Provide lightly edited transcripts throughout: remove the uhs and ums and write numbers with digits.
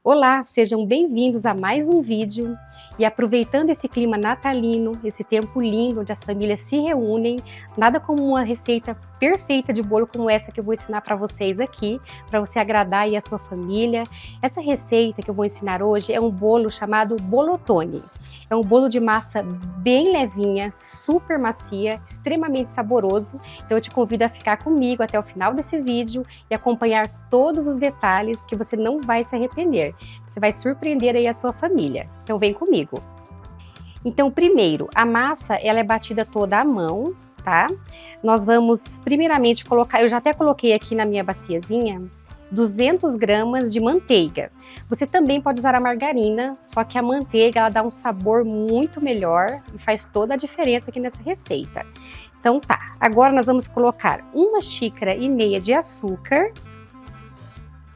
Olá, sejam bem-vindos a mais um vídeo e aproveitando esse clima natalino, esse tempo lindo onde as famílias se reúnem, nada como uma receita perfeita de bolo como essa que eu vou ensinar para vocês aqui, para você agradar aí a sua família. Essa receita que eu vou ensinar hoje é um bolo chamado bolotone. É um bolo de massa bem levinha, super macia, extremamente saboroso. Então eu te convido a ficar comigo até o final desse vídeo e acompanhar todos os detalhes, porque você não vai se arrepender. Você vai surpreender aí a sua família. Então vem comigo. Então primeiro, a massa ela é batida toda à mão, tá? Nós vamos primeiramente colocar, eu já até coloquei aqui na minha baciazinha, 200 gramas de manteiga. Você também pode usar a margarina, só que a manteiga ela dá um sabor muito melhor e faz toda a diferença aqui nessa receita. Então tá, agora nós vamos colocar 1,5 xícaras de açúcar.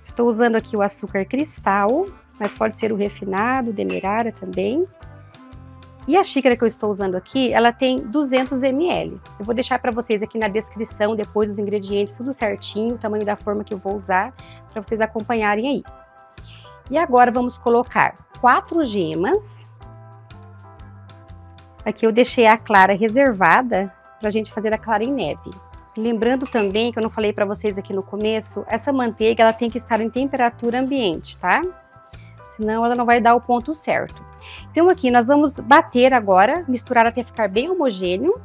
Estou usando aqui o açúcar cristal, mas pode ser o refinado, demerara também. E a xícara que eu estou usando aqui, ela tem 200 ml. Eu vou deixar para vocês aqui na descrição, depois os ingredientes, tudo certinho, o tamanho da forma que eu vou usar, para vocês acompanharem aí. E agora vamos colocar 4 gemas. Aqui eu deixei a clara reservada para a gente fazer a clara em neve. Lembrando também, que eu não falei para vocês aqui no começo, essa manteiga ela tem que estar em temperatura ambiente, tá? Senão ela não vai dar o ponto certo. Então aqui nós vamos bater agora, misturar até ficar bem homogêneo.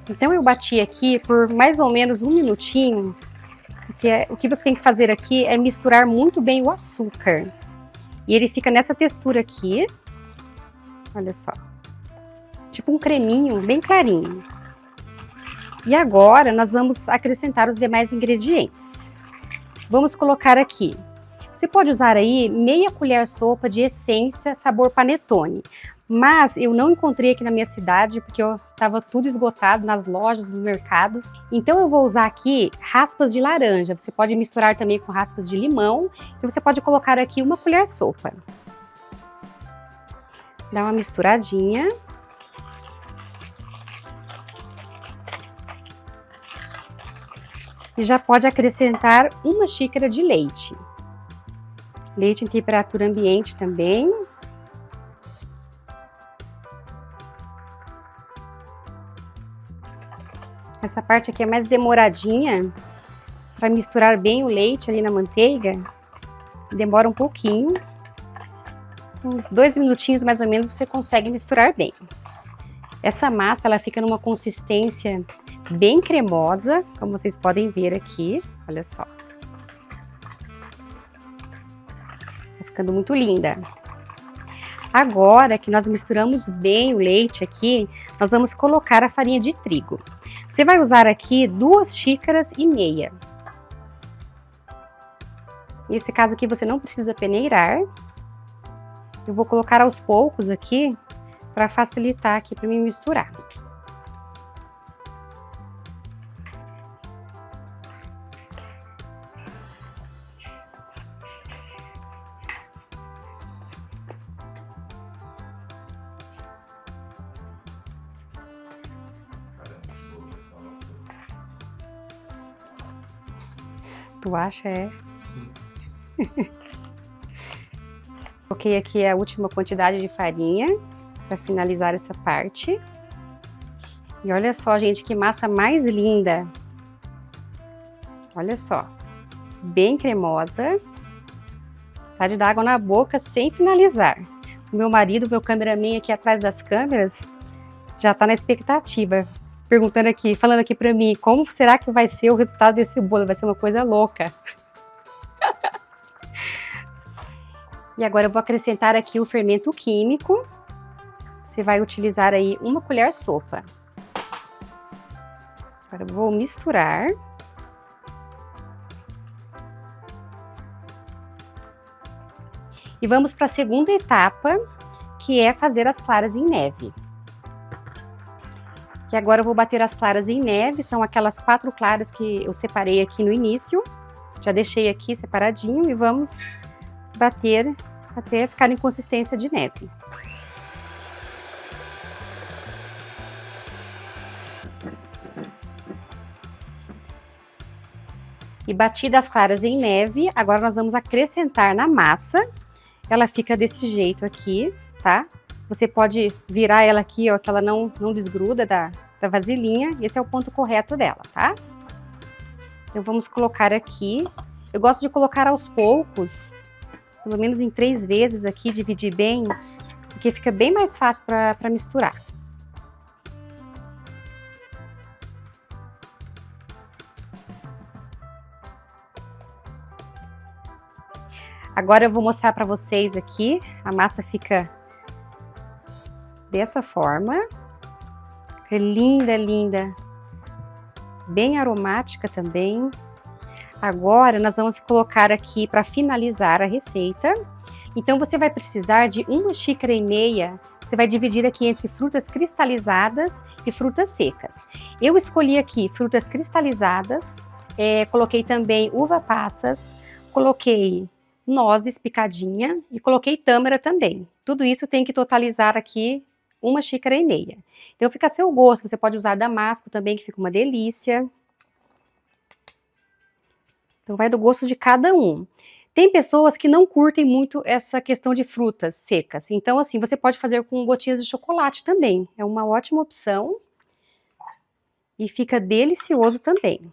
Então eu bati aqui por mais ou menos 1 minutinho, porque o que você tem que fazer aqui é misturar muito bem o açúcar. E ele fica nessa textura aqui, olha só, tipo um creminho bem clarinho. E agora nós vamos acrescentar os demais ingredientes. Vamos colocar aqui, você pode usar aí meia colher sopa de essência sabor panetone, mas eu não encontrei aqui na minha cidade porque estava tudo esgotado nas lojas, nos mercados. Então eu vou usar aqui raspas de laranja, você pode misturar também com raspas de limão, então você pode colocar aqui 1 colher sopa. Dá uma misturadinha. E já pode acrescentar 1 xícara de leite. Leite em temperatura ambiente também. Essa parte aqui é mais demoradinha, para misturar bem o leite ali na manteiga. Demora um pouquinho. Uns 2 minutinhos mais ou menos você consegue misturar bem. Essa massa ela fica numa consistência bem cremosa, como vocês podem ver aqui, olha só. Tá ficando muito linda. Agora que nós misturamos bem o leite aqui, nós vamos colocar a farinha de trigo. Você vai usar aqui 2,5 xícaras. Nesse caso aqui você não precisa peneirar. Eu vou colocar aos poucos aqui, para facilitar aqui para mim misturar. Tu acha, é? Coloquei aqui a última quantidade de farinha para finalizar essa parte. E olha só, gente, que massa mais linda. Olha só, bem cremosa. Tá de dar água na boca sem finalizar. O meu marido, meu cameraman aqui atrás das câmeras, já tá na expectativa. Perguntando aqui, falando aqui pra mim, como será que vai ser o resultado desse bolo? Vai ser uma coisa louca. E agora eu vou acrescentar aqui o fermento químico. Você vai utilizar aí 1 colher sopa. Agora eu vou misturar. E vamos para a segunda etapa, que é fazer as claras em neve. E agora eu vou bater as claras em neve, são aquelas 4 claras que eu separei aqui no início. Já deixei aqui separadinho e vamos bater até ficar em consistência de neve. E batidas as claras em neve, agora nós vamos acrescentar na massa. Ela fica desse jeito aqui, tá? Você pode virar ela aqui, ó, que ela não desgruda da vasilhinha. Esse é o ponto correto dela, tá? Então vamos colocar aqui. Eu gosto de colocar aos poucos, pelo menos em 3 vezes aqui, dividir bem, porque fica bem mais fácil para misturar. Agora eu vou mostrar para vocês aqui, a massa fica dessa forma. Fica linda, linda. Bem aromática também. Agora nós vamos colocar aqui para finalizar a receita. Então você vai precisar de 1,5 xícaras. Você vai dividir aqui entre frutas cristalizadas e frutas secas. Eu escolhi aqui frutas cristalizadas, coloquei também uva passas, coloquei nozes picadinha e coloquei tâmara também. Tudo isso tem que totalizar aqui 1,5 xícaras. Então fica a seu gosto, você pode usar damasco também, que fica uma delícia. Então vai do gosto de cada um. Tem pessoas que não curtem muito essa questão de frutas secas. Então assim, você pode fazer com gotinhas de chocolate também. É uma ótima opção. E fica delicioso também.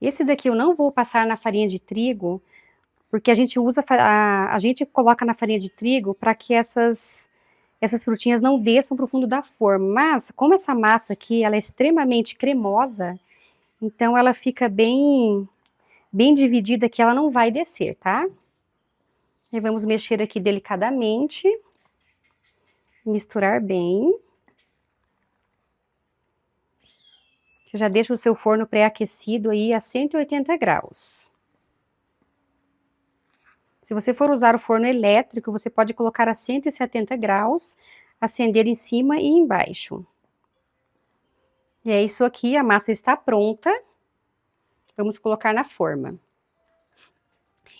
Esse daqui eu não vou passar na farinha de trigo, porque a gente coloca na farinha de trigo para que essas frutinhas não desçam para o fundo da forma. Mas, como essa massa aqui, ela é extremamente cremosa, então ela fica bem dividida, que ela não vai descer, tá? E vamos mexer aqui delicadamente, misturar bem. Você já deixa o seu forno pré-aquecido aí a 180 graus. Se você for usar o forno elétrico, você pode colocar a 170 graus, acender em cima e embaixo. E é isso aqui, a massa está pronta. Vamos colocar na forma.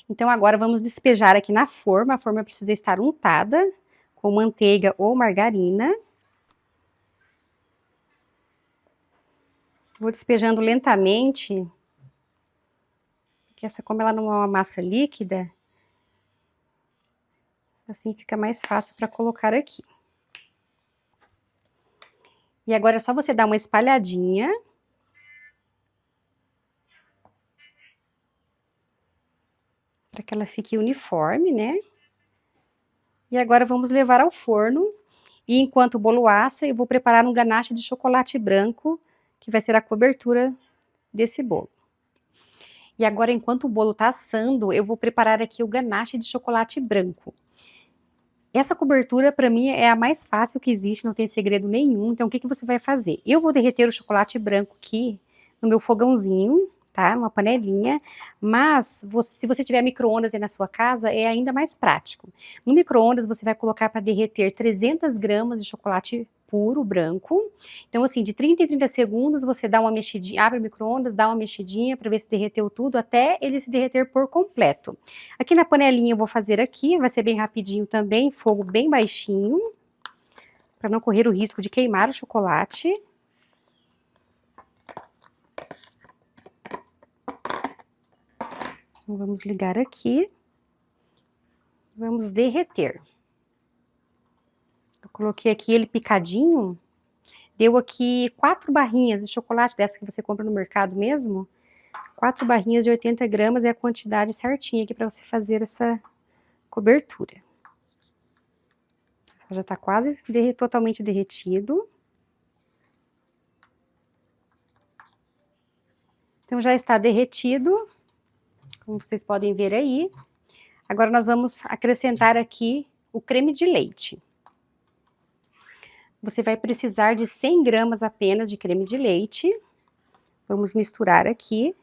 Então agora vamos despejar aqui na forma. A forma precisa estar untada com manteiga ou margarina. Vou despejando lentamente, porque como ela não é uma massa líquida, assim fica mais fácil para colocar aqui. E agora é só você dar uma espalhadinha. Para que ela fique uniforme, né? E agora vamos levar ao forno. E enquanto o bolo assa, eu vou preparar um ganache de chocolate branco, que vai ser a cobertura desse bolo. E agora, enquanto o bolo tá assando, eu vou preparar aqui o ganache de chocolate branco. Essa cobertura, para mim, é a mais fácil que existe, não tem segredo nenhum. Então, o que você vai fazer? Eu vou derreter o chocolate branco aqui no meu fogãozinho, tá? Numa panelinha. Mas, se você tiver micro-ondas aí na sua casa, é ainda mais prático. No micro-ondas, você vai colocar para derreter 300 gramas de chocolate puro, branco. Então, assim, de 30 em 30 segundos, você dá uma mexidinha, abre o micro-ondas, dá uma mexidinha para ver se derreteu tudo, até ele se derreter por completo. Aqui na panelinha eu vou fazer aqui, vai ser bem rapidinho também, fogo bem baixinho, para não correr o risco de queimar o chocolate. Então, vamos ligar aqui. Vamos derreter. Eu coloquei aqui ele picadinho. Deu aqui 4 barrinhas de chocolate, dessa que você compra no mercado mesmo. 4 barrinhas de 80 gramas é a quantidade certinha aqui para você fazer essa cobertura. Já tá quase totalmente derretido. Então já está derretido, como vocês podem ver aí. Agora nós vamos acrescentar aqui o creme de leite. Você vai precisar de 100 gramas apenas de creme de leite. Vamos misturar aqui.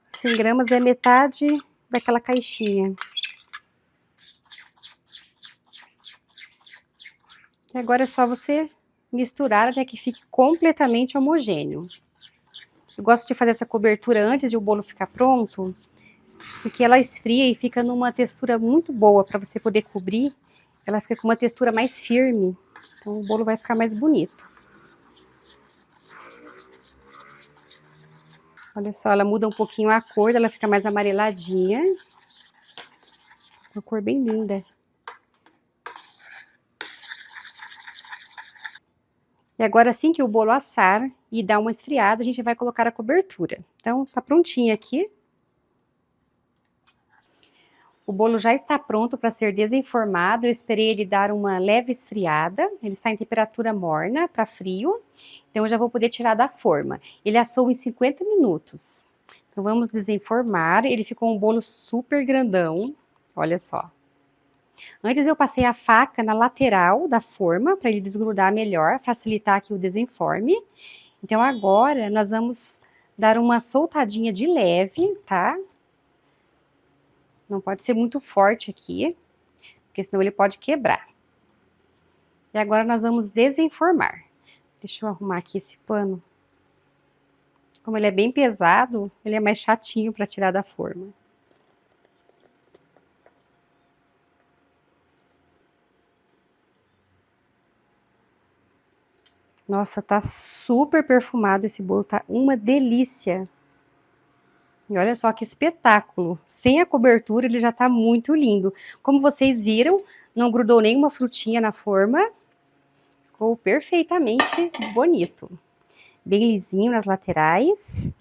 Cem gramas é metade daquela caixinha. E agora é só você misturar até que fique completamente homogêneo. Eu gosto de fazer essa cobertura antes de o bolo ficar pronto, porque ela esfria e fica numa textura muito boa para você poder cobrir. Ela fica com uma textura mais firme, então o bolo vai ficar mais bonito. Olha só, ela muda um pouquinho a cor, ela fica mais amareladinha. Uma cor bem linda. E agora, assim que o bolo assar e dar uma esfriada, a gente vai colocar a cobertura. Então, tá prontinho aqui. O bolo já está pronto para ser desenformado. Eu esperei ele dar uma leve esfriada. Ele está em temperatura morna para frio. Então, eu já vou poder tirar da forma. Ele assou em 50 minutos. Então, vamos desenformar. Ele ficou um bolo super grandão. Olha só. Antes eu passei a faca na lateral da forma para ele desgrudar melhor, facilitar aqui o desenforme. Então agora nós vamos dar uma soltadinha de leve, tá? Não pode ser muito forte aqui, porque senão ele pode quebrar. E agora nós vamos desenformar. Deixa eu arrumar aqui esse pano. Como ele é bem pesado, ele é mais chatinho para tirar da forma. Nossa, tá super perfumado esse bolo, tá uma delícia. E olha só que espetáculo. Sem a cobertura, ele já tá muito lindo. Como vocês viram, não grudou nenhuma frutinha na forma. Ficou perfeitamente bonito. Bem lisinho nas laterais.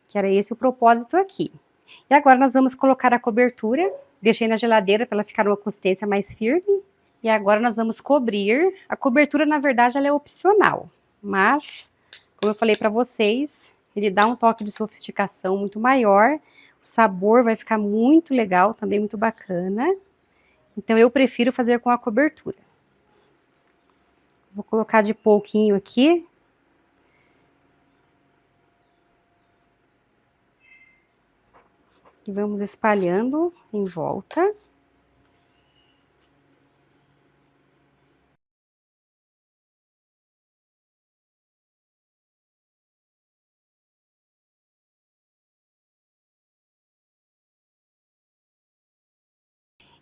Que era esse o propósito aqui. E agora nós vamos colocar a cobertura. Deixei na geladeira para ela ficar uma consistência mais firme. E agora nós vamos cobrir. A cobertura, na verdade, ela é opcional. Mas, como eu falei para vocês, ele dá um toque de sofisticação muito maior. O sabor vai ficar muito legal, também muito bacana. Então, eu prefiro fazer com a cobertura. Vou colocar de pouquinho aqui. E vamos espalhando em volta.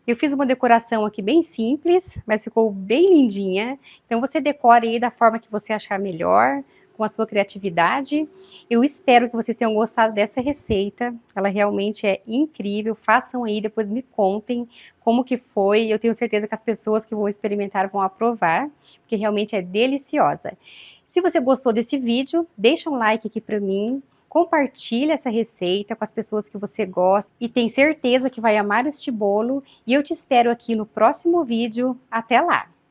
Eu fiz uma decoração aqui bem simples, mas ficou bem lindinha. Então você decore aí da forma que você achar melhor, com a sua criatividade. Eu espero que vocês tenham gostado dessa receita. Ela realmente é incrível. Façam aí, depois me contem como que foi. Eu tenho certeza que as pessoas que vão experimentar vão aprovar, porque realmente é deliciosa. Se você gostou desse vídeo, deixa um like aqui para mim. Compartilhe essa receita com as pessoas que você gosta e tem certeza que vai amar este bolo. E eu te espero aqui no próximo vídeo. Até lá!